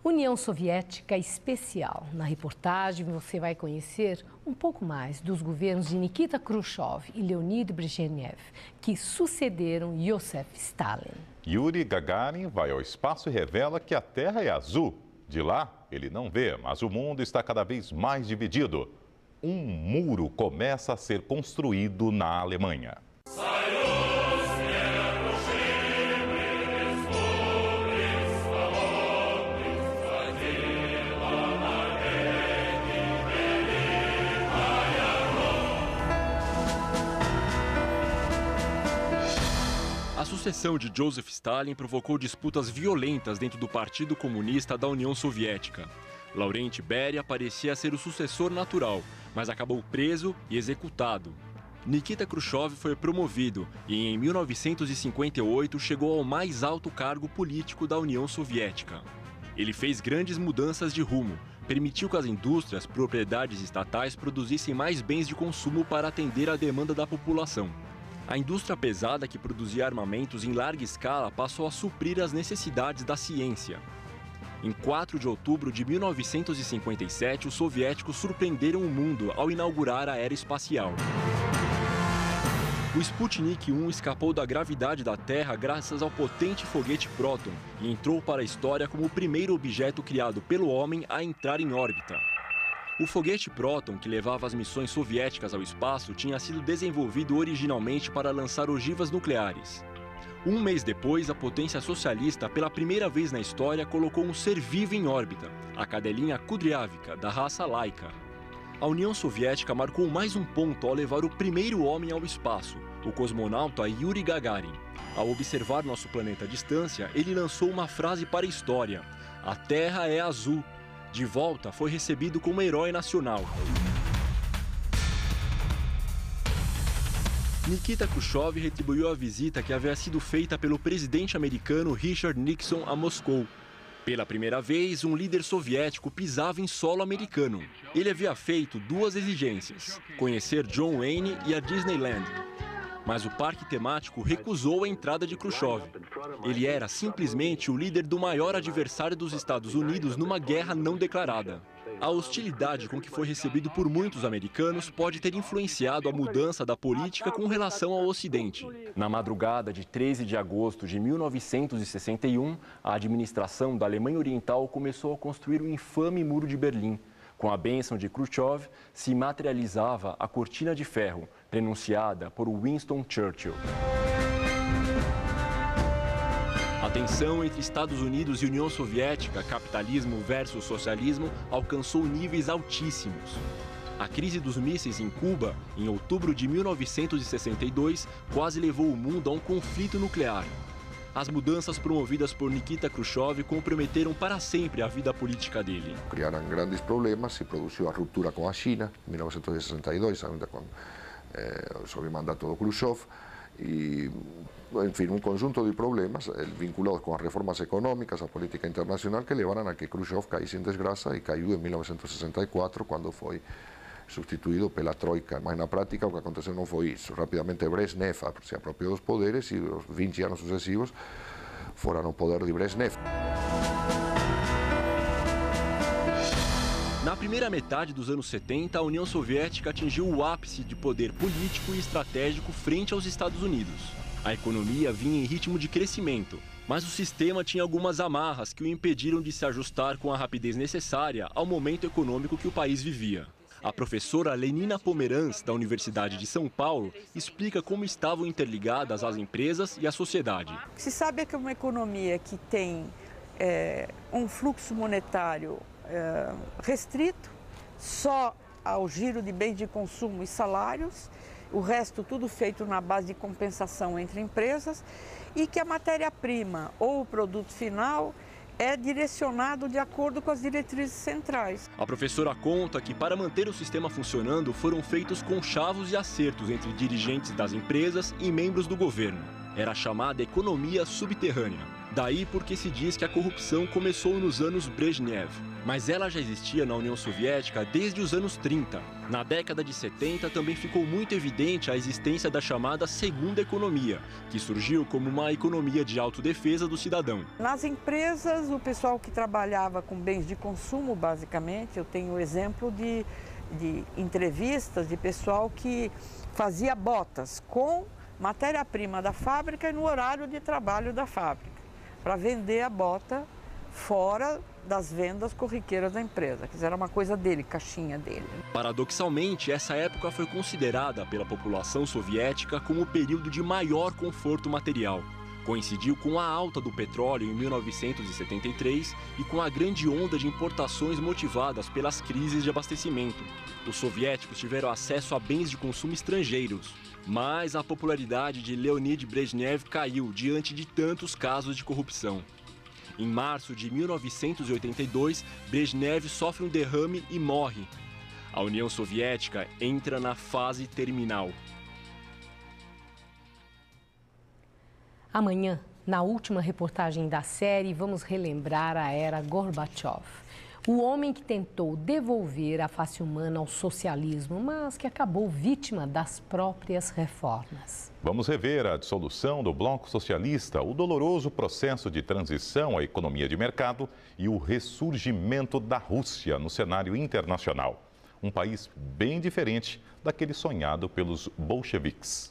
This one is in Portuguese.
União Soviética Especial. Na reportagem você vai conhecer um pouco mais dos governos de Nikita Khrushchev e Leonid Brezhnev, que sucederam Joseph Stalin. Yuri Gagarin vai ao espaço e revela que a Terra é azul. De lá, ele não vê, mas o mundo está cada vez mais dividido. Um muro começa a ser construído na Alemanha. A sucessão de Joseph Stalin provocou disputas violentas dentro do Partido Comunista da União Soviética. Laurent Beria parecia ser o sucessor natural, mas acabou preso e executado. Nikita Khrushchev foi promovido e, em 1958, chegou ao mais alto cargo político da União Soviética. Ele fez grandes mudanças de rumo, permitiu que as indústrias, propriedades estatais produzissem mais bens de consumo para atender à demanda da população. A indústria pesada que produzia armamentos em larga escala passou a suprir as necessidades da ciência. Em 4 de outubro de 1957, os soviéticos surpreenderam o mundo ao inaugurar a era espacial. O Sputnik 1 escapou da gravidade da Terra graças ao potente foguete Proton e entrou para a história como o primeiro objeto criado pelo homem a entrar em órbita. O foguete Proton, que levava as missões soviéticas ao espaço, tinha sido desenvolvido originalmente para lançar ogivas nucleares. Um mês depois, a potência socialista, pela primeira vez na história, colocou um ser vivo em órbita, a cadelinha Kudryavka, da raça Laika. A União Soviética marcou mais um ponto ao levar o primeiro homem ao espaço, o cosmonauta Yuri Gagarin. Ao observar nosso planeta à distância, ele lançou uma frase para a história: "A Terra é azul." De volta, foi recebido como herói nacional. Nikita Khrushchev retribuiu a visita que havia sido feita pelo presidente americano Richard Nixon a Moscou. Pela primeira vez, um líder soviético pisava em solo americano. Ele havia feito 2 exigências: conhecer John Wayne e a Disneyland. Mas o parque temático recusou a entrada de Khrushchev. Ele era simplesmente o líder do maior adversário dos Estados Unidos numa guerra não declarada. A hostilidade com que foi recebido por muitos americanos pode ter influenciado a mudança da política com relação ao Ocidente. Na madrugada de 13 de agosto de 1961, a administração da Alemanha Oriental começou a construir o infame Muro de Berlim. Com a bênção de Khrushchev, se materializava a Cortina de Ferro, prenunciada por Winston Churchill. A tensão entre Estados Unidos e União Soviética, capitalismo versus socialismo, alcançou níveis altíssimos. A crise dos mísseis em Cuba, em outubro de 1962, quase levou o mundo a um conflito nuclear. As mudanças promovidas por Nikita Khrushchev comprometeram para sempre a vida política dele. Criaram grandes problemas, se produziu a ruptura com a China, em 1962, ainda sob o mandato do Khrushchev, e, enfim, um conjunto de problemas vinculados com as reformas econômicas, a política internacional, que levaram a que Khrushchev caísse em desgraça e caiu em 1964, quando foi substituído pela Troika. Mas na prática o que aconteceu não foi isso. Rapidamente Brezhnev se apropriou dos poderes e os 20 anos sucessivos foram no poder de Brezhnev. Na primeira metade dos anos 70, a União Soviética atingiu o ápice de poder político e estratégico frente aos Estados Unidos. A economia vinha em ritmo de crescimento, mas o sistema tinha algumas amarras que o impediram de se ajustar com a rapidez necessária ao momento econômico que o país vivia. A professora Lenina Pomeranz, da Universidade de São Paulo, explica como estavam interligadas as empresas e a sociedade. O que se sabe é que uma economia que tem um fluxo monetário restrito, só ao giro de bens de consumo e salários, o resto tudo feito na base de compensação entre empresas, e que a matéria-prima ou o produto final é direcionado de acordo com as diretrizes centrais. A professora conta que, para manter o sistema funcionando, foram feitos conchavos e acertos entre dirigentes das empresas e membros do governo. Era chamada economia subterrânea. Daí porque se diz que a corrupção começou nos anos Brezhnev. Mas ela já existia na União Soviética desde os anos 30. Na década de 70 também ficou muito evidente a existência da chamada segunda economia, que surgiu como uma economia de autodefesa do cidadão. Nas empresas, o pessoal que trabalhava com bens de consumo, basicamente, eu tenho exemplo de entrevistas de pessoal que fazia botas com matéria-prima da fábrica e no horário de trabalho da fábrica, para vender a bota fora das vendas corriqueiras da empresa, que era uma coisa dele, caixinha dele. Paradoxalmente, essa época foi considerada pela população soviética como o período de maior conforto material. Coincidiu com a alta do petróleo em 1973 e com a grande onda de importações motivadas pelas crises de abastecimento. Os soviéticos tiveram acesso a bens de consumo estrangeiros, mas a popularidade de Leonid Brezhnev caiu diante de tantos casos de corrupção. Em março de 1982, Brezhnev sofre um derrame e morre. A União Soviética entra na fase terminal. Amanhã, na última reportagem da série, vamos relembrar a era Gorbachev. O homem que tentou devolver a face humana ao socialismo, mas que acabou vítima das próprias reformas. Vamos rever a dissolução do Bloco Socialista, o doloroso processo de transição à economia de mercado e o ressurgimento da Rússia no cenário internacional. Um país bem diferente daquele sonhado pelos bolcheviques.